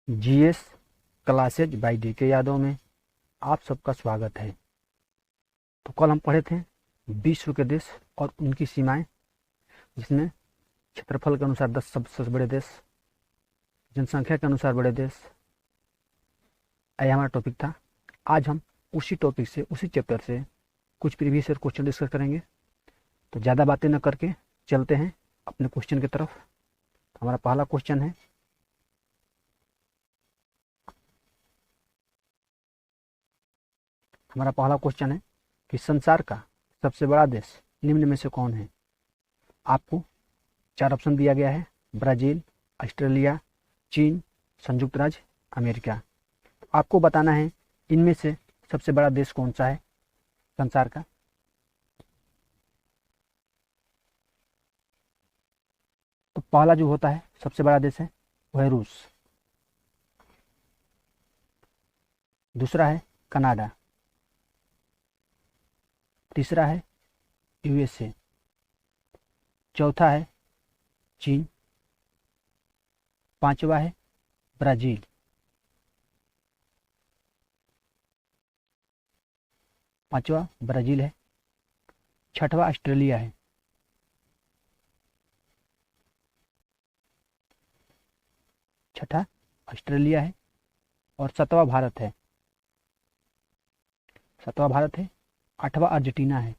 GS classes by DK Yadav में आप सबका स्वागत है। तो कल हम पढ़े थे विश्व के देश और उनकी सीमाएं, जिसमें क्षेत्रफल के अनुसार 10 सबसे बड़े देश, जनसंख्या के अनुसार बड़े देश, यह हमारा टॉपिक था। आज हम उसी टॉपिक से, उसी चैप्टर से कुछ प्रीवियस ईयर क्वेश्चन डिस्कस करेंगे। तो ज़्यादा बातें न करके चलते हैं अपने क्वेश्चन की तरफ। हमारा पहला क्वेश्चन है, कि संसार का सबसे बड़ा देश निम्न में से कौन है। आपको 4 ऑप्शन दिया गया है: ब्राज़ील, ऑस्ट्रेलिया, चीन, संयुक्त राज्य अमेरिका। आपको बताना है इनमें से सबसे बड़ा देश कौन सा है संसार का। तो पहला जो होता है सबसे बड़ा देश है वह है रूस, दूसरा है कनाडा, तीसरा है यूएसए, चौथा है चीन, पांचवा है ब्राज़ील, है, छठवा ऑस्ट्रेलिया है, और सातवां भारत है, आठवां अर्जेंटीना है,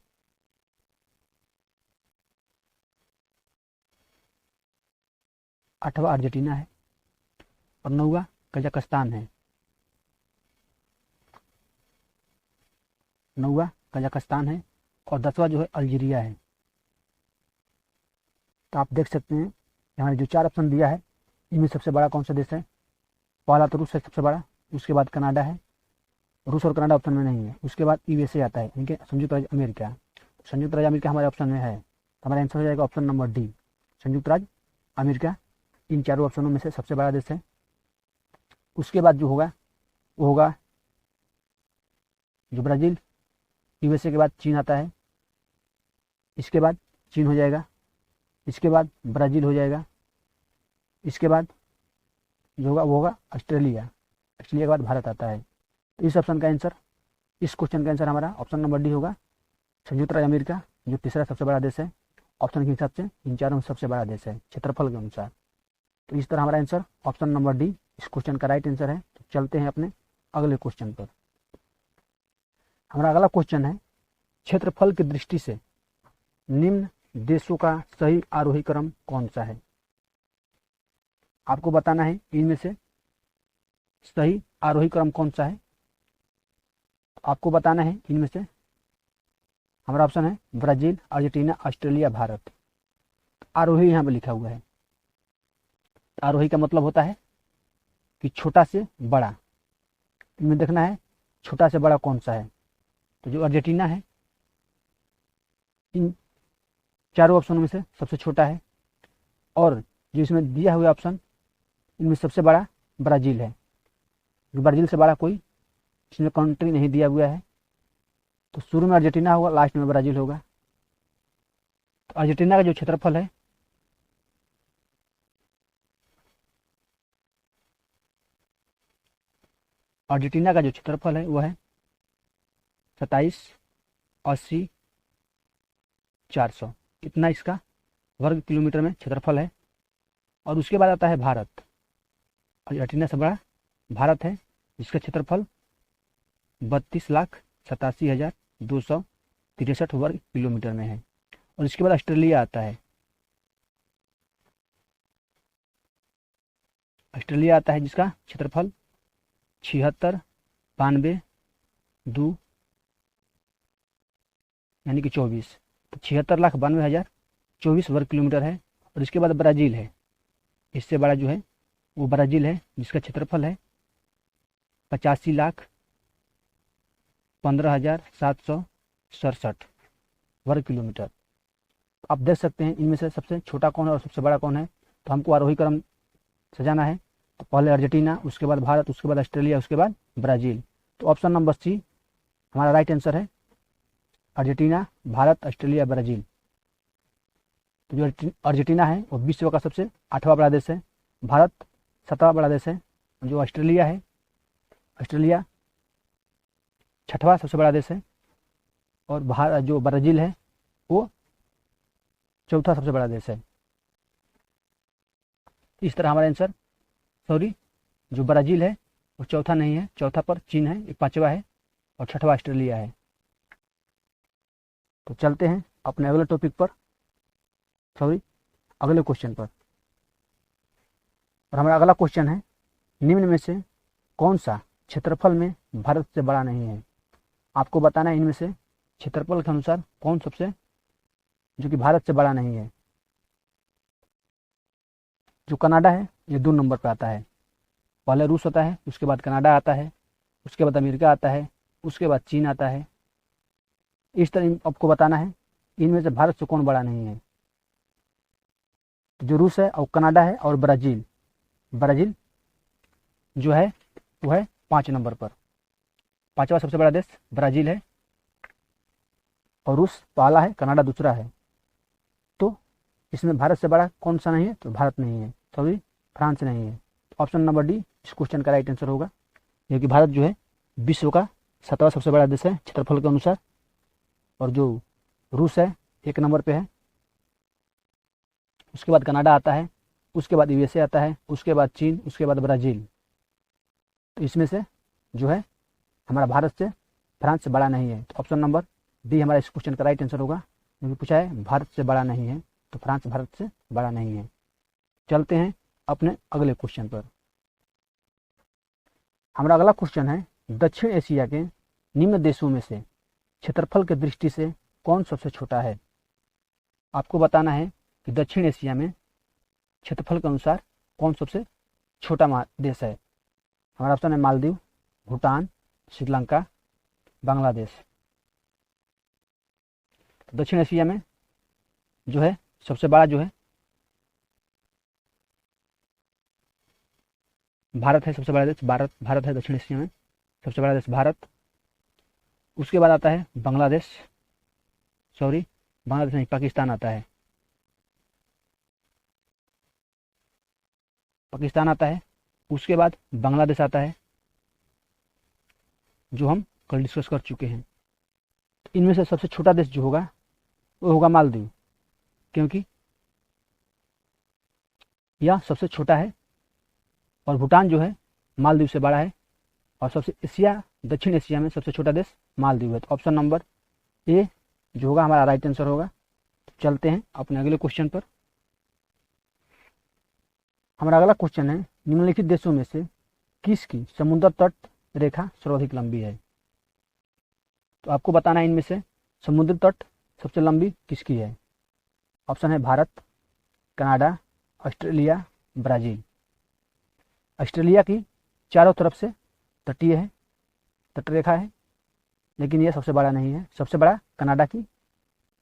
और 9वां कजाकिस्तान है, और 10वां जो है अल्जीरिया है। तो आप देख सकते हैं यहाँ जो 4 ऑप्शन दिया है इनमें सबसे बड़ा कौन सा देश है। पहला तो रूस है सबसे बड़ा, उसके बाद कनाडा है, रूस और कनाडा ऑप्शन में नहीं है, उसके बाद यूएसए आता है, इनके संयुक्त राज्य अमेरिका। संयुक्त राज्य अमेरिका हमारे ऑप्शन में है, तो हमारा आंसर हो जाएगा ऑप्शन नंबर डी, संयुक्त राज्य अमेरिका। इन चारों ऑप्शनों में से सबसे बड़ा देश है। उसके बाद जो होगा वो होगा जो ब्राज़ील, यूएसए के बाद चीन आता है, इसके बाद चीन हो जाएगा, इसके बाद ब्राज़ील हो जाएगा, इसके बाद जो होगा वो होगा ऑस्ट्रेलिया के बाद भारत आता है। तो इस ऑप्शन का आंसर, इस क्वेश्चन का आंसर हमारा ऑप्शन नंबर डी होगा, संयुक्त राज्य अमेरिका, जो तीसरा सबसे बड़ा देश है। ऑप्शन के हिसाब से इन चारों में सबसे बड़ा देश है क्षेत्रफल के अनुसार। तो इस तरह हमारा आंसर ऑप्शन नंबर डी इस क्वेश्चन का राइट आंसर है। तो चलते हैं अपने अगले क्वेश्चन पर। हमारा अगला क्वेश्चन है, क्षेत्रफल की दृष्टि से निम्न देशों का सही आरोही क्रम कौन सा है। आपको बताना है इनमें से सही आरोही क्रम कौन सा है। आपको बताना है इनमें से, हमारा ऑप्शन है ब्राज़ील, अर्जेंटीना, ऑस्ट्रेलिया, भारत। आरोही यहाँ पर लिखा हुआ है। आरोही का मतलब होता है कि छोटा से बड़ा। इनमें देखना है छोटा से बड़ा कौन सा है। तो जो अर्जेंटीना है इन चारों ऑप्शनों में से सबसे छोटा है, और जो इसमें दिया हुआ ऑप्शन इनमें सबसे बड़ा ब्राज़ील है। ब्राज़ील से बड़ा कोई इसमें कंट्री नहीं दिया हुआ है। तो शुरू में अर्जेंटीना होगा, लास्ट में ब्राज़ील होगा। तो अर्जेंटीना का जो क्षेत्रफल है वह है 27,80,400, इतना इसका वर्ग किलोमीटर में क्षेत्रफल है। और उसके बाद आता है भारत। अर्जेंटीना से बड़ा भारत है, जिसका क्षेत्रफल 32,87,263 वर्ग किलोमीटर में है। और इसके बाद ऑस्ट्रेलिया आता है। जिसका क्षेत्रफल 76,92 यानी कि 24, तो 76,92,024 वर्ग किलोमीटर है। और इसके बाद ब्राज़ील है, इससे बड़ा जो है वो ब्राज़ील है, जिसका क्षेत्रफल है 85,15,767 वर्ग किलोमीटर। आप देख सकते हैं इनमें से सबसे छोटा कौन है और सबसे बड़ा कौन है। तो हमको आरोही क्रम सजाना है। तो पहले अर्जेंटीना, उसके बाद भारत, उसके बाद ऑस्ट्रेलिया, उसके बाद ब्राज़ील। तो ऑप्शन नंबर सी हमारा राइट आंसर है, अर्जेंटीना, भारत, ऑस्ट्रेलिया, ब्राज़ील। तो जो अर्जेंटीना है वो विश्व का सबसे 8वां बड़ा देश है, भारत 7वां बड़ा देश है, जो ऑस्ट्रेलिया है, ऑस्ट्रेलिया छठवां सबसे बड़ा देश है, और भारत जो ब्राज़ील है वो चौथा सबसे बड़ा देश है। इस तरह हमारा आंसर, सॉरी, जो ब्राज़ील है वो चौथा नहीं है, चौथा पर चीन है, एक पांचवा है, और छठवा ऑस्ट्रेलिया है। तो चलते हैं अपने अगले टॉपिक पर, सॉरी अगले क्वेश्चन पर। और हमारा अगला क्वेश्चन है, निम्न में से कौन सा क्षेत्रफल में भारत से बड़ा नहीं है। आपको बताना है इनमें से क्षेत्रफल के अनुसार कौन सबसे, जो कि भारत से बड़ा नहीं है। जो कनाडा है ये 2 नंबर पर आता है, पहले रूस होता है, उसके बाद कनाडा आता है, उसके बाद अमेरिका आता है, उसके बाद चीन आता है। इस तरह आपको बताना है इनमें से भारत से कौन बड़ा नहीं है। जो रूस है और कनाडा है और ब्राज़ील, ब्राज़ील जो है वो है 5 नंबर पर, पांचवा सबसे बड़ा देश ब्राज़ील है, और रूस पहला है, कनाडा दूसरा है। तो इसमें भारत से बड़ा कौन सा नहीं है, तो भारत नहीं है, सॉरी फ्रांस नहीं है। तो ऑप्शन नंबर डी इस क्वेश्चन का राइट आंसर होगा, क्योंकि भारत जो है विश्व का 7वां सबसे बड़ा देश है क्षेत्रफल के अनुसार, और जो रूस है 1 नंबर पे है, उसके बाद कनाडा आता है, उसके बाद यूएसए आता है, उसके बाद चीन, उसके बाद ब्राज़ील। तो इसमें से जो है हमारा भारत से फ्रांस से बड़ा नहीं है। तो ऑप्शन नंबर डी हमारा इस क्वेश्चन का राइट आंसर होगा, क्योंकि पूछा है भारत से बड़ा नहीं है, तो फ्रांस भारत से बड़ा नहीं है। चलते हैं अपने अगले क्वेश्चन पर। हमारा अगला क्वेश्चन है, दक्षिण एशिया के निम्न देशों में से क्षेत्रफल की दृष्टि से कौन सबसे छोटा है। आपको बताना है कि दक्षिण एशिया में क्षेत्रफल के अनुसार कौन सबसे छोटा देश है। हमारा ऑप्शन है मालदीव, भूटान, श्रीलंका, बांग्लादेश। दक्षिण एशिया में जो है सबसे बड़ा जो है भारत है, सबसे बड़ा देश भारत है। दक्षिण एशिया में सबसे बड़ा देश भारत, उसके बाद आता है बांग्लादेश, सॉरी बांग्लादेश नहीं, पाकिस्तान आता है, पाकिस्तान आता है, उसके बाद बांग्लादेश आता है, जो हम कल डिस्कस कर चुके हैं। इनमें से सबसे छोटा देश जो होगा वो होगा मालदीव, क्योंकि यह सबसे छोटा है, और भूटान जो है मालदीव से बड़ा है, और सबसे दक्षिण एशिया में सबसे छोटा देश मालदीव है। तो ऑप्शन नंबर ए जो होगा हमारा राइट आंसर होगा। तो चलते हैं अपने अगले क्वेश्चन पर। हमारा अगला क्वेश्चन है, निम्नलिखित देशों में से किसकी समुद्र तट रेखा सर्वाधिक लंबी है। तो आपको बताना है इनमें से समुद्र तट सबसे लंबी किसकी है। ऑप्शन है Bharat, Canada, Australia, Brazil. Australia की चारों तरफ से तटीय है, तटरेखा है, लेकिन यह सबसे बड़ा नहीं है। सबसे बड़ा कनाडा की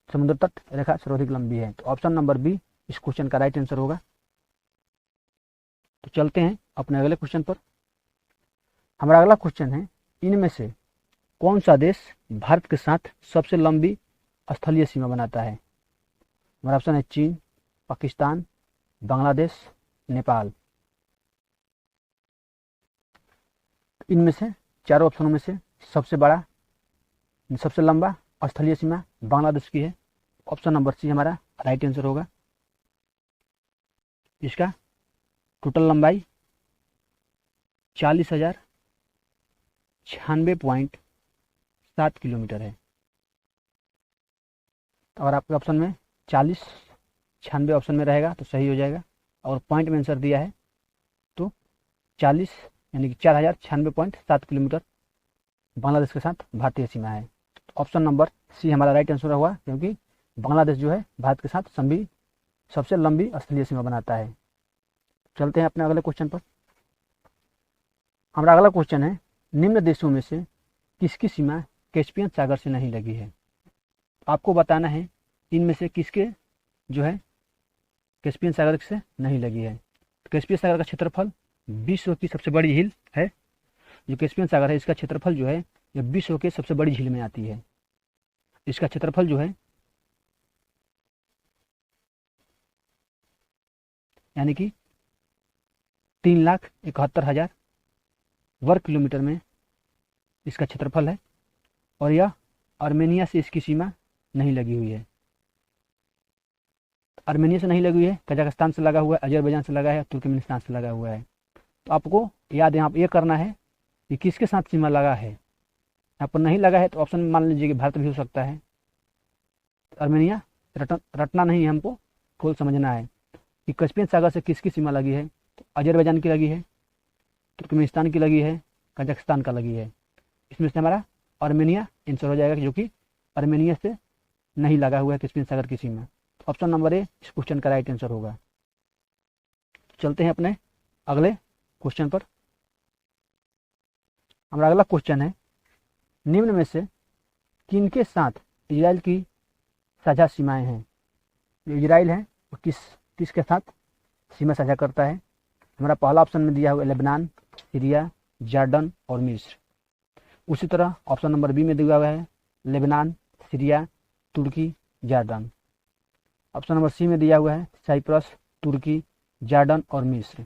समुद्र तट रेखा सर्वाधिक लंबी है। तो ऑप्शन नंबर बी इस क्वेश्चन का राइट आंसर होगा। तो चलते हैं अपने अगले क्वेश्चन पर। हमारा अगला क्वेश्चन है, इनमें से कौन सा देश भारत के साथ सबसे लंबी स्थलीय सीमा बनाता है। हमारा ऑप्शन है चीन, पाकिस्तान, बांग्लादेश, नेपाल। इनमें से चारों ऑप्शनों में से सबसे बड़ा, सबसे लंबा स्थलीय सीमा बांग्लादेश की है। ऑप्शन नंबर सी हमारा राइट आंसर होगा। इसका टोटल लंबाई 40,096.7 किलोमीटर है। और आपके ऑप्शन में 40, 96 ऑप्शन में रहेगा तो सही हो जाएगा, और पॉइंट में आंसर दिया है तो 40 यानी कि 4096.7 किलोमीटर बांग्लादेश के साथ भारतीय सीमा है। तो ऑप्शन नंबर सी हमारा राइट आंसर हुआ, क्योंकि बांग्लादेश जो है भारत के साथ सबसे लंबी स्थलीय सीमा बनाता है। चलते हैं अपने अगले क्वेश्चन पर। हमारा अगला क्वेश्चन है, निम्न देशों में से किसकी सीमा कैस्पियन सागर से नहीं लगी है। आपको बताना है इनमें से किसके जो है कैस्पियन सागर से नहीं लगी है। कैस्पियन सागर का क्षेत्रफल विश्व की सबसे बड़ी झील है। जो कैस्पियन सागर है इसका क्षेत्रफल जो है यह विश्व के सबसे बड़ी झील में आती है। इसका क्षेत्रफल जो है यानी कि 3,71,000 वर्ग किलोमीटर में इसका क्षेत्रफल है और यह आर्मेनिया से इसकी सीमा नहीं लगी हुई है। आर्मेनिया से नहीं लगी हुई है, कजाकिस्तान से लगा हुआ है, अजरबैजान से लगा है, तुर्कमेनिस्तान से लगा हुआ है। तो आपको याद यहाँ पर ये करना है कि किसके साथ सीमा लगा है। यहाँ पर नहीं लगा है तो ऑप्शन में मान लीजिए कि भारत भी हो सकता है। आर्मेनिया रटना नहीं है, हमको खोल समझना है कि कैस्पियन सागर से किसकी सीमा लगी है। तो अजरबैजान की लगी है, तुर्कमेनिस्तान की लगी है, कजाकिस्तान का लगी है। इसमें से हमारा आर्मेनिया आंसर हो जाएगा, जो कि आर्मेनिया से नहीं लगा हुआ है कैस्पियन सागर की सीमा। ऑप्शन नंबर ए इस क्वेश्चन का राइट आंसर होगा। चलते हैं अपने अगले क्वेश्चन पर। हमारा अगला क्वेश्चन है, निम्न में से किनके साथ इजराइल की साझा सीमाएं हैं। जो इजराइल है वो किसके साथ सीमा साझा करता है। हमारा पहला ऑप्शन में दिया हुआ लेबनान, सीरिया, जॉर्डन और मिस्र। उसी तरह ऑप्शन नंबर बी में दिया हुआ है लेबनान, सीरिया, तुर्की, जॉर्डन। ऑप्शन नंबर सी में दिया हुआ है साइप्रस, तुर्की, जॉर्डन और मिस्र।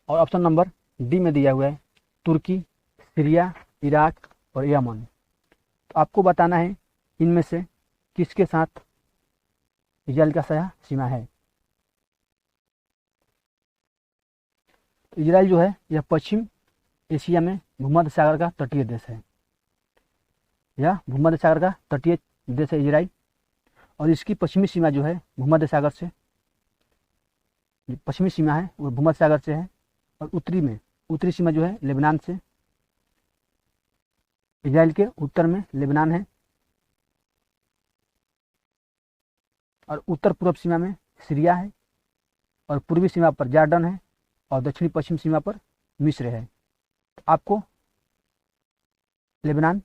और ऑप्शन नंबर डी में दिया हुआ है तुर्की, सीरिया, इराक और यमन। तो आपको बताना है इनमें से किसके साथ इजराइल का साझा सीमा है। तो इजराइल जो है यह पश्चिम एशिया में भूमध्य सागर का तटीय देश है। यह भूमध्य सागर का तटीय देश है इजराइल, और इसकी पश्चिमी सीमा जो है भूमध्य सागर से, पश्चिमी सीमा है वो भूमध्य सागर से है, और उत्तरी सीमा जो है लेबनान से। इजराइल के उत्तर में लेबनान है और उत्तर पूर्व सीमा में सीरिया है, और पूर्वी सीमा पर जॉर्डन है, और दक्षिणी पश्चिम सीमा पर मिस्र है। तो आपको लेबनान,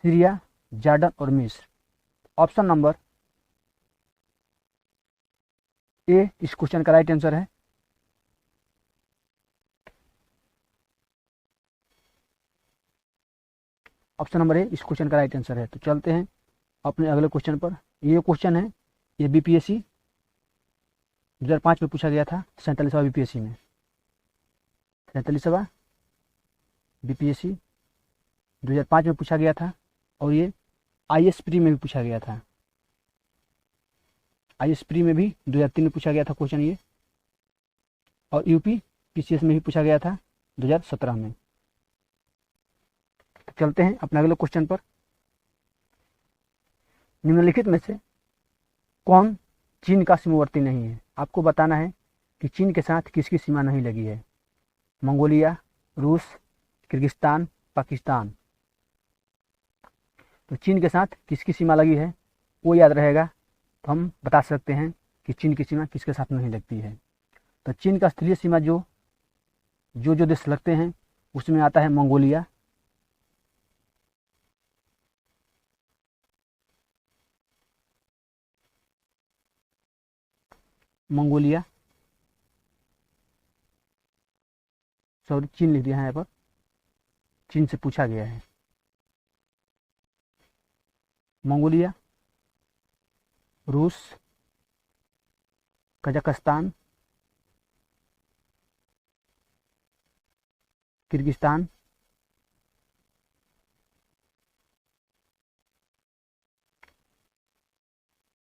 सीरिया, जॉर्डन और मिस्र, ऑप्शन नंबर ए इस क्वेश्चन का राइट आंसर है। ऑप्शन नंबर ए इस क्वेश्चन का राइट आंसर है। तो चलते हैं अपने अगले क्वेश्चन पर। ये क्वेश्चन है, ये बीपीएससी 2005 में पूछा गया था, 47वां बीपीएससी में, 47वां बीपीएससी 2005 में पूछा गया था, और ये आईएएस प्री में भी पूछा गया था। आईएएस प्री में भी 2003 में पूछा गया था क्वेश्चन ये, और यूपी पीसीएस में भी पूछा गया था 2017 में। तो चलते हैं अपने अगले क्वेश्चन पर। निम्नलिखित में से कौन चीन का सीमावर्ती नहीं है। आपको बताना है कि चीन के साथ किसकी सीमा नहीं लगी है। मंगोलिया, रूस, किर्गिस्तान, पाकिस्तान। तो चीन के साथ किसकी सीमा लगी है वो याद रहेगा तो हम बता सकते हैं कि चीन की सीमा किसके साथ नहीं लगती है। तो चीन का स्थलीय सीमा जो देश लगते हैं उसमें आता है मंगोलिया, सॉरी चीन लिख दिया है यहाँ पर, चीन से पूछा गया है। मंगोलिया, रूस, Kazakhstan, Kyrgyzstan,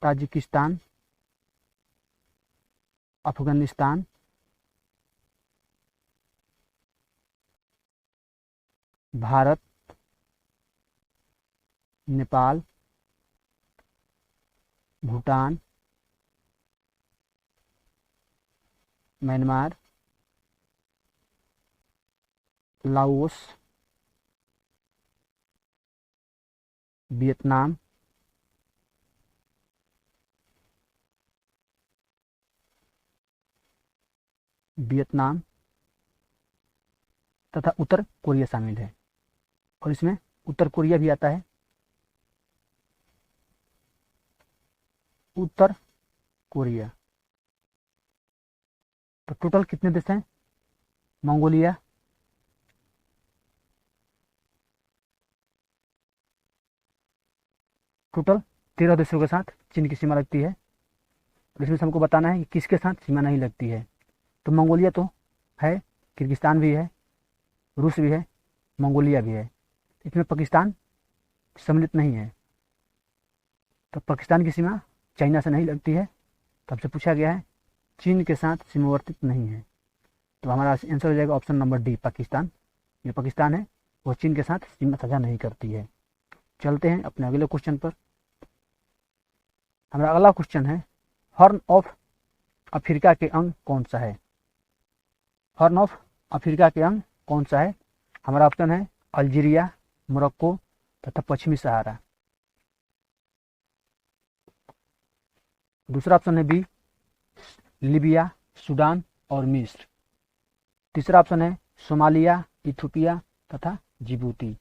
Tajikistan, Afghanistan, Bharat, Nepal, Bhutan, Myanmar, Laos, Vietnam, तथा उत्तर कोरिया शामिल है। और इसमें उत्तर कोरिया भी आता है। उत्तर कोरिया। तो टोटल कितने देश हैं। मंगोलिया, टोटल 13 देशों के साथ चीन की सीमा लगती है। और इसमें से हमको बताना है कि किसके साथ सीमा नहीं लगती है। तो मंगोलिया तो है, किर्गिस्तान भी है, रूस भी है, मंगोलिया भी है। इसमें पाकिस्तान सम्मिलित नहीं है। तो पाकिस्तान की सीमा चाइना से नहीं लगती है, तो हमसे पूछा गया है चीन के साथ सीमावर्तित नहीं है। तो हमारा आंसर हो जाएगा ऑप्शन नंबर डी, पाकिस्तान। जो पाकिस्तान है वो चीन के साथ सीमा साझा नहीं करती है। चलते हैं अपने अगले क्वेश्चन पर। हमारा अगला क्वेश्चन है हॉर्न ऑफ अफ्रीका के अंग कौन सा है? हॉर्न ऑफ अफ्रीका के अंग कौन सा है? हमारा ऑप्शन है अल्जीरिया, मोरक्को तथा पश्चिमी सहारा। दूसरा ऑप्शन है बी, लीबिया, सूडान और मिस्र। तीसरा ऑप्शन है सोमालिया, इथियोपिया तथा जिबूती।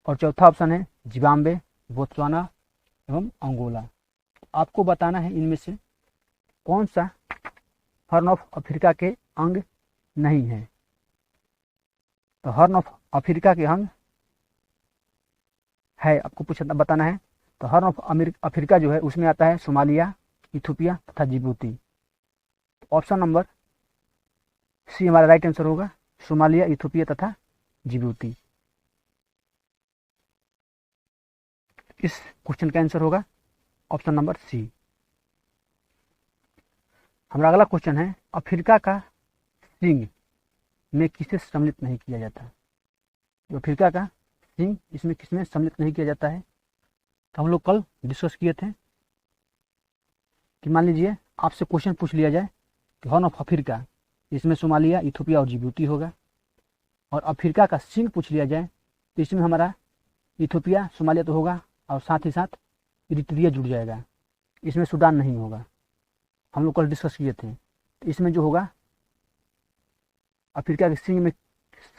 और चौथा ऑप्शन है जिम्बाब्वे, बोत्सवाना एवं अंगोला। आपको बताना है इनमें से कौन सा हॉर्न ऑफ अफ्रीका के अंग नहीं है। तो हॉर्न ऑफ अफ्रीका के अंग है, आपको बताना है। तो हॉर्न ऑफ अफ्रीका जो है उसमें आता है सोमालिया, इथियोपिया तथा जिबूती। ऑप्शन नंबर सी हमारा राइट आंसर होगा, सोमालिया, इथियोपिया तथा जिबूती। इस क्वेश्चन का आंसर होगा ऑप्शन नंबर सी। हमारा अगला क्वेश्चन है अफ्रीका का सिंह में किसे सम्मिलित नहीं किया जाता? जो अफ्रीका का सिंह इसमें किसमें सम्मिलित नहीं किया जाता है? तो हम लोग कल डिस्कस किए थे कि मान लीजिए आपसे क्वेश्चन पूछ लिया जाए कि हॉर्न ऑफ अफ्रीका, इसमें सोमालिया, इथियोपिया और जिबूती होगा, और अफ्रीका का सिंह पूछ लिया जाए तो इसमें हमारा इथियोपिया, सोमालिया तो होगा और साथ ही साथ इरिट्रिया जुड़ जाएगा, इसमें सूडान नहीं होगा। हम लोग कल डिस्कस किए थे। तो इसमें जो होगा अफ्रीका के सिंह में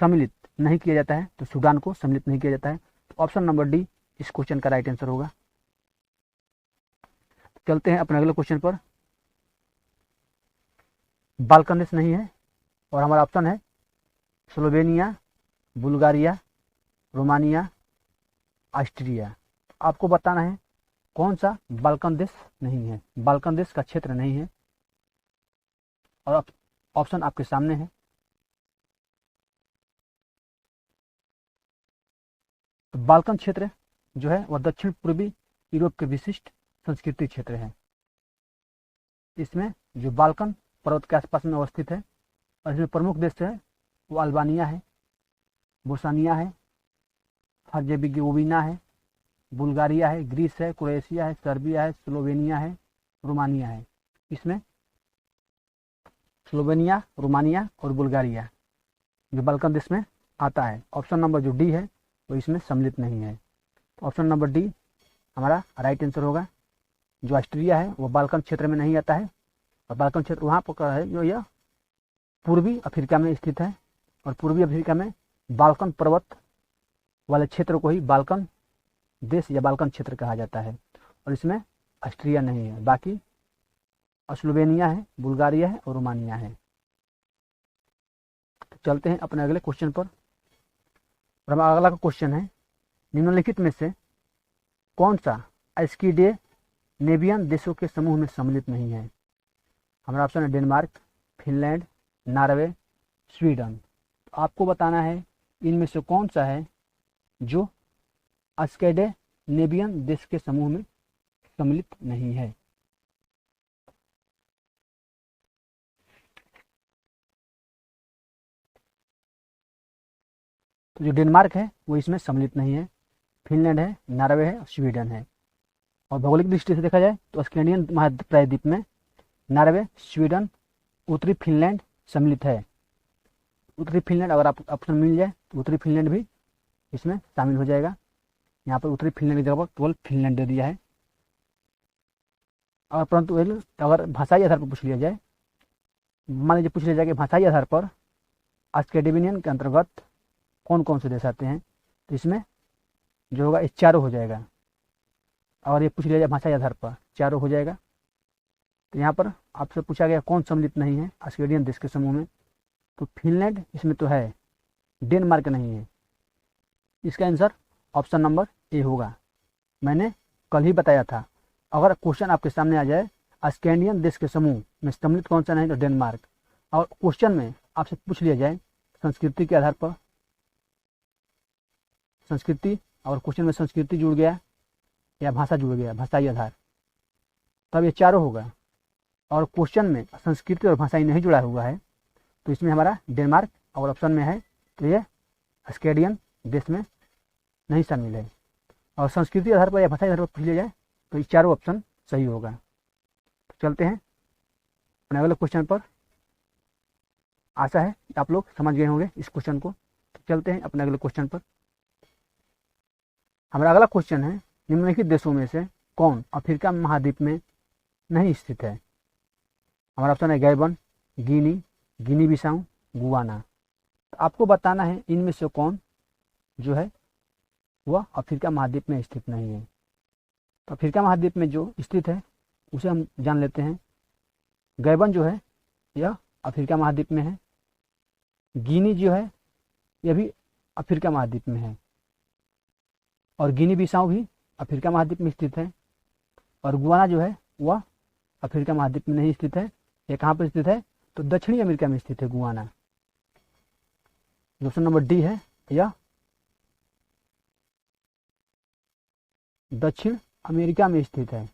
सम्मिलित नहीं किया जाता है, तो सूडान को सम्मिलित नहीं किया जाता है। तो ऑप्शन नंबर डी इस क्वेश्चन का राइट आंसर होगा। चलते हैं अपने अगले क्वेश्चन पर। बाल्कन देश नहीं है, और हमारा ऑप्शन है स्लोवेनिया, बुल्गारिया, रोमानिया, ऑस्ट्रिया। आपको बताना है कौन सा बाल्कन देश नहीं है, बाल्कन देश का क्षेत्र नहीं है, और ऑप्शन आपके सामने है। तो बाल्कन क्षेत्र जो है वह दक्षिण पूर्वी यूरोप के विशिष्ट संस्कृति क्षेत्र है। इसमें जो बाल्कन पर्वत के आसपास में अवस्थित है, और इसमें प्रमुख देश है वो अल्बानिया है, बोस्निया है, हर्जेगोविना है, बुल्गारिया है, ग्रीस है, क्रोएशिया है, सर्बिया है, स्लोवेनिया है, रोमानिया है। इसमें स्लोवेनिया, रोमानिया और बुल्गारिया जो बाल्कन देश में आता है। ऑप्शन नंबर जो डी है वो इसमें सम्मिलित नहीं है। ऑप्शन नंबर डी हमारा राइट आंसर होगा। जो ऑस्ट्रिया है वो बाल्कन क्षेत्र में नहीं आता है, और बाल्कन क्षेत्र वहाँ पर है जो यह पूर्वी अफ्रीका में स्थित है, और पूर्वी अफ्रीका में बाल्कन पर्वत वाले क्षेत्र को ही बाल्कन देश या बाल्कन क्षेत्र कहा जाता है, और इसमें ऑस्ट्रिया नहीं है। बाकी स्लोवेनिया है, बुल्गारिया है और रोमानिया है। तो चलते हैं अपने अगले क्वेश्चन पर। और हमारा अगला क्वेश्चन है निम्नलिखित में से कौन सा स्कैंडिनेवियन देशों के समूह में सम्मिलित नहीं है? हमारा ऑप्शन है डेनमार्क, फिनलैंड, नॉर्वे, स्वीडन। तो आपको बताना है इनमें से कौन सा है जो स्कैंडिनेवियन देश के समूह में सम्मिलित नहीं है। तो जो डेनमार्क है वो इसमें सम्मिलित नहीं है, फिनलैंड है, नॉर्वे है, स्वीडन है। और भौगोलिक दृष्टि से देखा जाए तो स्कैंडिनेवियन महाद्वीप में नॉर्वे, स्वीडन, उत्तरी फिनलैंड सम्मिलित है। उत्तरी फिनलैंड अगर आप ऑप्शन मिल जाए तो उत्तरी फिनलैंड भी इसमें शामिल हो जाएगा। यहाँ पर उत्तरी फिनलैंड की जगह पर केवल फिनलैंड दे दिया है। और परंतु अगर भाषाई आधार पर पूछ लिया जाए, मान लीजिए पूछ लिया जाए कि भाषाई आधार पर स्कैंडिनेवियन के अंतर्गत कौन कौन से देश आते हैं, तो इसमें जो होगा इस चारों हो जाएगा। और ये पूछ लिया जाए भाषाई आधार पर, चारों हो जाएगा। तो यहाँ पर आपसे पूछा गया कौन सम्मिलित नहीं है स्कैंडिनेवियन देश के समूह में, तो फिनलैंड इसमें तो है, डेनमार्क नहीं है। इसका आंसर ऑप्शन नंबर ए होगा। मैंने कल ही बताया था, अगर क्वेश्चन आपके सामने आ जाए स्कैंडिनेवियन देश के समूह में सम्मिलित कौन सा नहीं, तो डेनमार्क। और क्वेश्चन में आपसे पूछ लिया जाए संस्कृति के आधार पर, संस्कृति, और क्वेश्चन में संस्कृति जुड़ गया या भाषा जुड़ गया, भाषाई आधार, तब ये चारों होगा। और क्वेश्चन में संस्कृति और भाषाई नहीं जुड़ा हुआ है तो इसमें हमारा डेनमार्क, और ऑप्शन में है तो ये स्केडियन देश में नहीं शामिल है। और संस्कृति आधार पर या भाषाई आधार पर पूछ लिया जाए तो ये चारों ऑप्शन सही होगा। तो चलते हैं अपने अगले क्वेश्चन पर। आशा है आप लोग समझ गए होंगे इस क्वेश्चन को। तो चलते हैं अपने अगले क्वेश्चन पर। हमारा अगला क्वेश्चन है, निम्नलिखित देशों में से कौन अफ्रीका महाद्वीप में नहीं स्थित है। हमारा ऑप्शन है गैबन, गिनी, गिनी बिसाऊ, गुआना। तो आपको बताना है इनमें से कौन जो है वह अफ्रीका महाद्वीप में स्थित नहीं है। तो अफ्रीका महाद्वीप में जो स्थित है उसे हम जान लेते हैं। गैबन जो है यह अफ्रीका महाद्वीप में है, गिनी जो है यह भी अफ्रीका महाद्वीप में है, और गिनी बिसाऊ भी अफ्रीका महाद्वीप में स्थित है, और गुआना जो है वह अफ्रीका महाद्वीप में नहीं स्थित है। यह कहाँ पर स्थित है, तो दक्षिणी अमेरिका में स्थित है गुआना। ऑप्शन नंबर डी है, यह दक्षिण अमेरिका में स्थित है।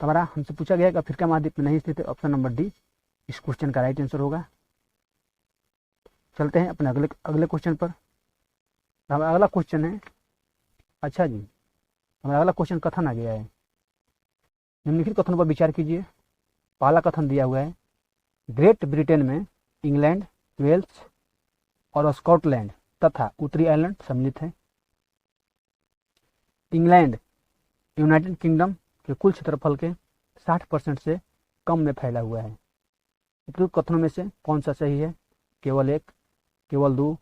तो हमारा हमसे पूछा गया कि अफ्रीका महाद्वीप में नहीं स्थित है, ऑप्शन नंबर डी इस क्वेश्चन का राइट आंसर होगा। चलते हैं अपने अगले क्वेश्चन पर। हमारा अगला क्वेश्चन है, अच्छा जी, हमारा अगला क्वेश्चन कथन आ गया है। निम्नलिखित कथनों पर विचार कीजिए। पहला कथन दिया हुआ है, ग्रेट ब्रिटेन में इंग्लैंड, वेल्स और स्कॉटलैंड तथा उत्तरी आयरलैंड सम्मिलित है। इंग्लैंड यूनाइटेड किंगडम के कुल क्षेत्रफल के 60% से कम में फैला हुआ है। उपयुक्त कथनों में से कौन सा सही है, केवल एक, केवल दो,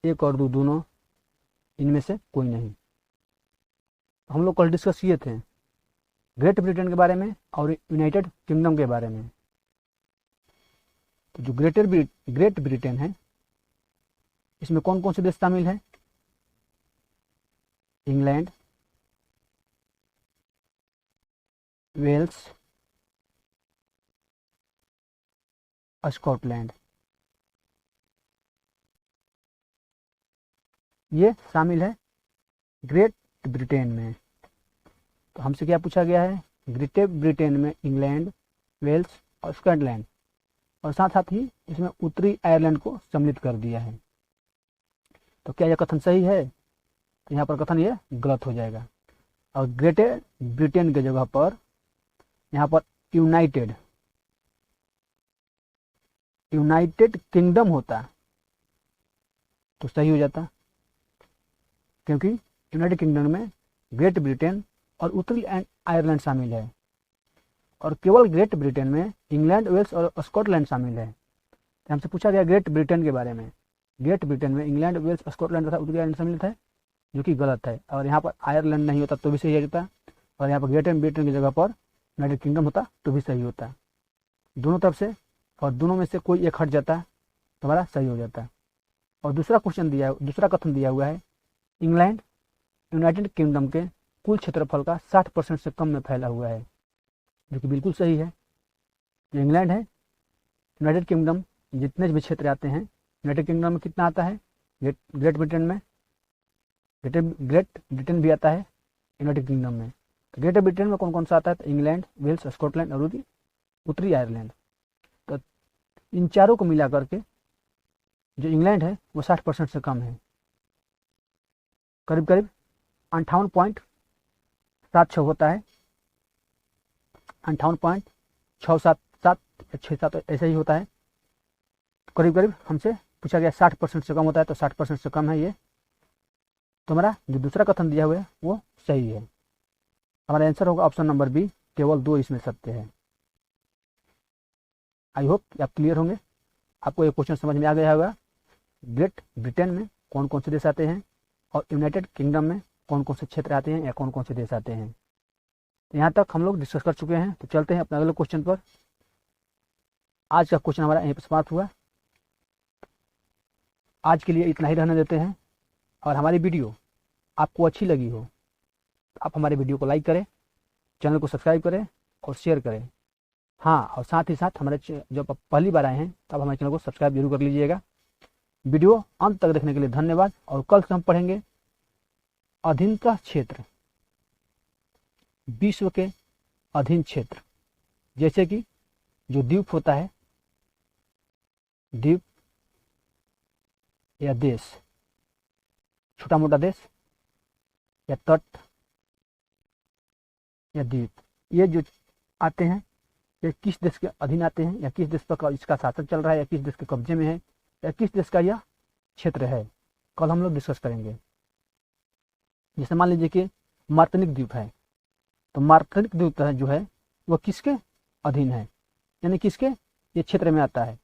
एक और दो दोनों, इनमें से कोई नहीं। हम लोग कल डिस्कस किए थे ग्रेट ब्रिटेन के बारे में और यूनाइटेड किंगडम के बारे में। तो जो ग्रेट ब्रिटेन है इसमें कौन कौन से देश शामिल है, इंग्लैंड, वेल्स, स्कॉटलैंड, ये शामिल है ग्रेट ब्रिटेन में। तो हमसे क्या पूछा गया है, ग्रेट ब्रिटेन में इंग्लैंड, वेल्स और स्कॉटलैंड, और साथ साथ ही इसमें उत्तरी आयरलैंड को सम्मिलित कर दिया है। तो क्या यह कथन सही है, तो यहाँ पर कथन यह गलत हो जाएगा। और ग्रेट ब्रिटेन के जगह पर यहाँ पर यूनाइटेड किंगडम होता तो सही हो जाता, क्योंकि यूनाइटेड किंगडम में ग्रेट ब्रिटेन और उत्तरी आयरलैंड शामिल है, और केवल ग्रेट ब्रिटेन में इंग्लैंड, वेल्स और स्कॉटलैंड शामिल है। तो हमसे पूछा गया ग्रेट ब्रिटेन के बारे में। ग्रेट ब्रिटेन में इंग्लैंड, वेल्स, स्कॉटलैंड तथा उत्तरी आयरलैंड शामिल है, जो कि गलत है। और यहाँ पर आयरलैंड नहीं होता तो भी सही होता, और यहाँ पर ग्रेट ब्रिटेन की जगह पर यूनाइटेड किंगडम होता तो भी सही होता। दोनों तरफ से, और दोनों में से कोई एक हट जाता तो हमारा सही हो जाता। और दूसरा कथन दिया हुआ है, इंग्लैंड यूनाइटेड किंगडम के कुल क्षेत्रफल का 60% से कम में फैला हुआ है, जो कि बिल्कुल सही है। जो इंग्लैंड है, यूनाइटेड किंगडम जितने भी क्षेत्र आते हैं, यूनाइटेड किंगडम में कितना आता है, ग्रेट ब्रिटेन में, ग्रेट ब्रिटेन भी आता है यूनाइटेड किंगडम में। तो ग्रेट ब्रिटेन में कौन कौन सा आता है, तो इंग्लैंड, वेल्स, स्कॉटलैंड और उत्तरी आयरलैंड। तो इन चारों को मिला करके जो इंग्लैंड है वो 60% से कम है, करीब करीब 58.76 होता है, 58.677 ऐसा ही होता है। करीब करीब हमसे पूछा गया 60% से कम होता है, तो 60% से कम है ये। तो हमारा जो दूसरा कथन दिया हुआ है वो सही है। हमारा आंसर होगा ऑप्शन नंबर बी, केवल दो इसमें सत्य है। आई होप आप क्लियर होंगे, आपको ये क्वेश्चन समझ में आ गया होगा। ग्रेट ब्रिटेन में कौन कौन से देश आते हैं और यूनाइटेड किंगडम में कौन कौन से क्षेत्र आते हैं या कौन कौन से देश आते हैं। तो यहाँ तक हम लोग डिस्कस कर चुके हैं। तो चलते हैं अपने अगले क्वेश्चन पर। आज का क्वेश्चन हमारा यहीं पर समाप्त हुआ। आज के लिए इतना ही रहने देते हैं, और हमारी वीडियो आपको अच्छी लगी हो तो आप हमारे वीडियो को लाइक करें, चैनल को सब्सक्राइब करें और शेयर करें। हाँ, और साथ ही साथ हमारे जब आप पहली बार आए हैं तब हमारे चैनल को सब्सक्राइब जरूर कर लीजिएगा। वीडियो अंत तक देखने के लिए धन्यवाद। और कल से हम पढ़ेंगे अधीन का क्षेत्र, विश्व के अधीन क्षेत्र, जैसे कि जो द्वीप होता है, द्वीप या देश, छोटा मोटा देश या तट या द्वीप, ये जो आते हैं ये किस देश के अधीन आते हैं, या किस देश पर इसका शासन चल रहा है, या किस देश के कब्जे में है, या किस देश का यह क्षेत्र है, कल हम लोग डिस्कस करेंगे। जैसे मान लीजिए कि मार्टिनिक द्वीप है, तो मार्टिनिक द्वीप जो है वह किसके अधीन है, यानी किसके ये क्षेत्र में आता है।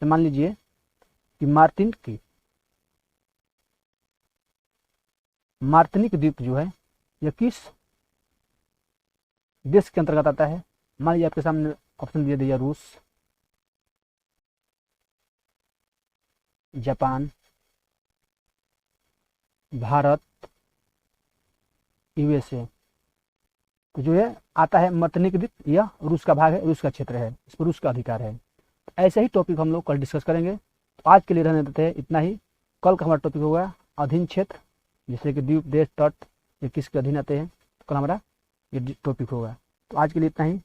तो मान लीजिए कि मार्टिनिक द्वीप जो है यह किस देश के अंतर्गत आता है। मान लीजिए आपके सामने ऑप्शन दिया दिया रूस, जापान, भारत, यूएसए, तो जो है आता है मार्टिनिक द्वीप, यह रूस का भाग है, रूस का क्षेत्र है, इस पर रूस का अधिकार है। ऐसे ही टॉपिक हम लोग कल डिस्कस करेंगे। तो आज के लिए रहने देते हैं इतना ही। कल का हमारा टॉपिक होगा अधीन क्षेत्र, जैसे कि द्वीप, देश, तट, ये किसके अधीन आते हैं, तो कल हमारा ये टॉपिक होगा। तो आज के लिए इतना ही।